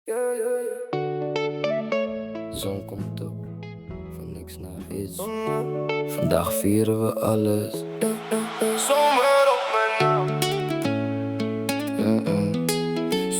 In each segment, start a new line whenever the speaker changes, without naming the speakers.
De zon komt op, van niks naar iets. Vandaag vieren we alles.
Zomer op mijn naam.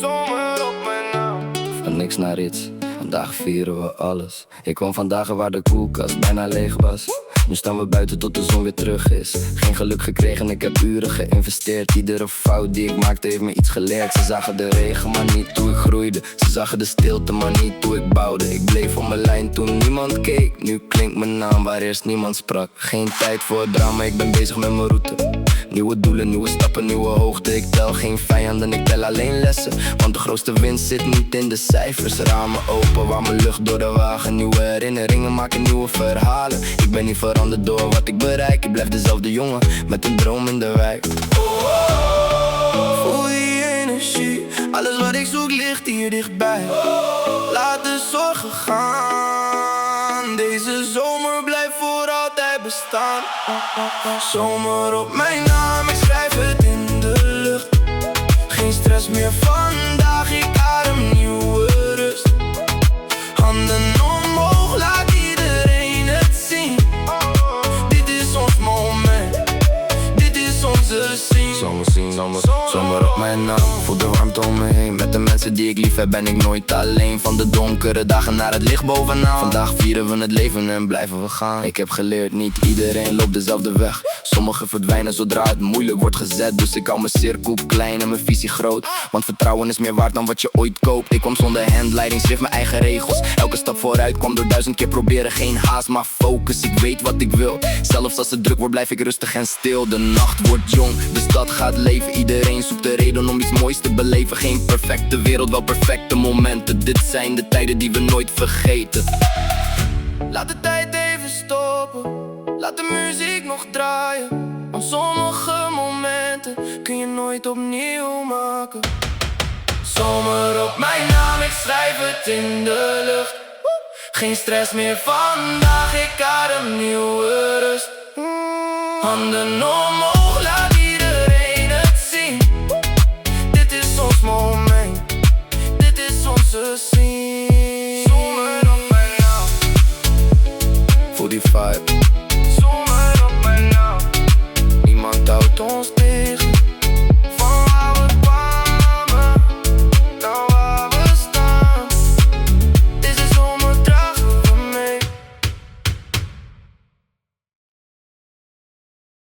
Zomer op mijn naam.
Van niks naar iets, vandaag vieren we alles. Ik kwam van dagen waar de koelkast bijna leeg was. Nu staan we buiten tot de zon weer terug is. Geen geluk gekregen, ik heb uren geïnvesteerd. Iedere fout die ik maakte heeft me iets geleerd. Ze zagen de regen, maar niet hoe ik groeide. Ze zagen de stilte, maar niet hoe ik bouwde. Ik bleef op mijn lijn toen niemand keek. Nu klinkt mijn naam waar eerst niemand sprak. Geen tijd voor drama, ik ben bezig met mijn route. Nieuwe doelen, nieuwe stappen, nieuwe hoogte. Ik tel geen vijanden, ik tel alleen lessen. Want de grootste winst zit niet in de cijfers. Ramen open, waar mijn lucht door de wagen. Nieuwe herinneringen maken nieuwe verhalen. Ik ben niet veranderd door wat ik bereik. Ik blijf dezelfde jongen met een droom in de wijk.
Voel die energie, alles wat ik zoek ligt hier dichtbij. Laat de zorgen gaan, deze zomer blijft voor altijd bestaan. Zomer op mijn naam, ik schrijf het in de lucht. Geen stress meer vandaag, ik adem nieuwe rust. Handen omhoog, laat iedereen het zien. Dit is ons moment, dit is onze scene.
Zomer op mijn naam, voel de warmte om me heen. Met de mensen die ik lief heb ben ik nooit alleen. Van de donkere dagen naar het licht bovenaan. Vandaag vieren we het leven en blijven we gaan. Ik heb geleerd, niet iedereen loopt dezelfde weg. Sommigen verdwijnen zodra het moeilijk wordt gezet. Dus ik hou mijn cirkel klein en mijn visie groot. Want vertrouwen is meer waard dan wat je ooit koopt. Ik kwam zonder handleiding, schreef mijn eigen regels. Elke stap vooruit kwam door 1000 keer proberen. Geen haast, maar focus, ik weet wat ik wil. Zelfs als het druk wordt blijf ik rustig en stil. De nacht wordt jong, de stad gaat leven. Iedereen zoekt de reden om iets moois te beleven. Geen perfecte wereld, wel perfecte momenten. Dit zijn de tijden die we nooit vergeten.
Laat de tijd even stoppen, laat de muziek nog draaien. Want sommige momenten kun je nooit opnieuw maken. Zomer op mijn naam, ik schrijf het in de lucht. Geen stress meer vandaag, ik adem nieuwe rust. Handen omhoog.